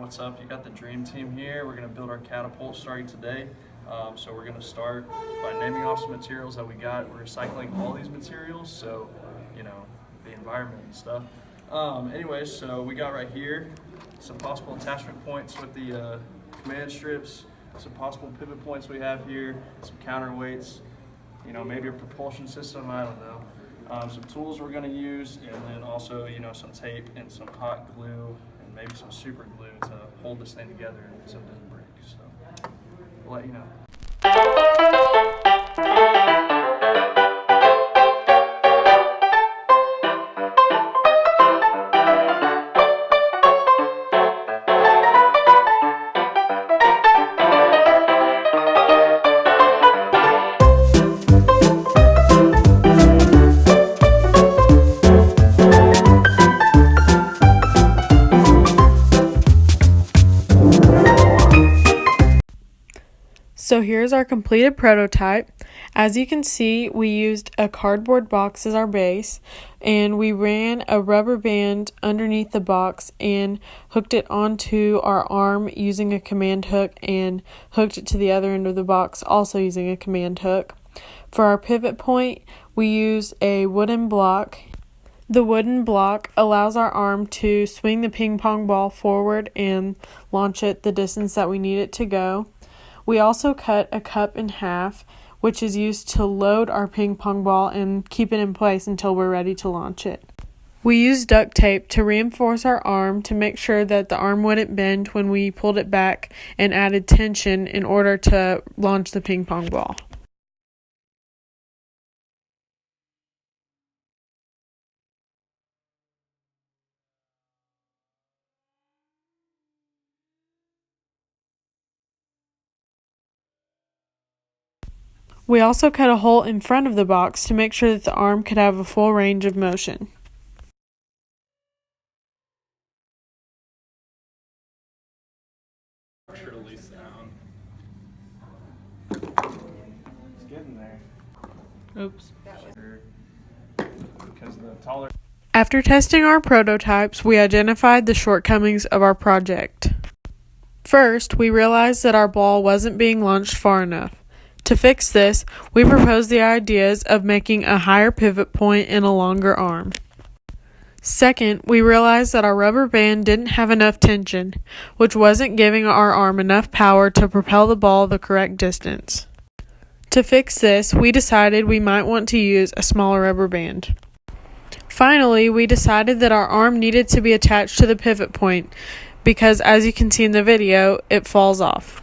What's up? You got the dream team here. We're going to build our catapult starting today. So we're going to start by naming off some materials that we got. We're recycling all these materials, so the environment and stuff. Anyways, so we got right here some possible attachment points with the command strips, some possible pivot points we have here, some counterweights, maybe a propulsion system, I don't know. Some tools we're going to use, and then also some tape and some hot glue and maybe some super glue to hold this thing together so it doesn't break. So we'll let you know. So here's our completed prototype. As you can see, we used a cardboard box as our base, and we ran a rubber band underneath the box and hooked it onto our arm using a command hook and hooked it to the other end of the box also using a command hook. For our pivot point, we used a wooden block. The wooden block allows our arm to swing the ping pong ball forward and launch it the distance that we need it to go. We also cut a cup in half, which is used to load our ping pong ball and keep it in place until we're ready to launch it. We used duct tape to reinforce our arm to make sure that the arm wouldn't bend when we pulled it back, and added tension in order to launch the ping pong ball. We also cut a hole in front of the box to make sure that the arm could have a full range of motion. Release down. It's getting there. Oops. Because the taller. After testing our prototypes, we identified the shortcomings of our project. First, we realized that our ball wasn't being launched far enough. To fix this, we proposed the ideas of making a higher pivot point and a longer arm. Second, we realized that our rubber band didn't have enough tension, which wasn't giving our arm enough power to propel the ball the correct distance. To fix this, we decided we might want to use a smaller rubber band. Finally, we decided that our arm needed to be attached to the pivot point because, as you can see in the video, it falls off.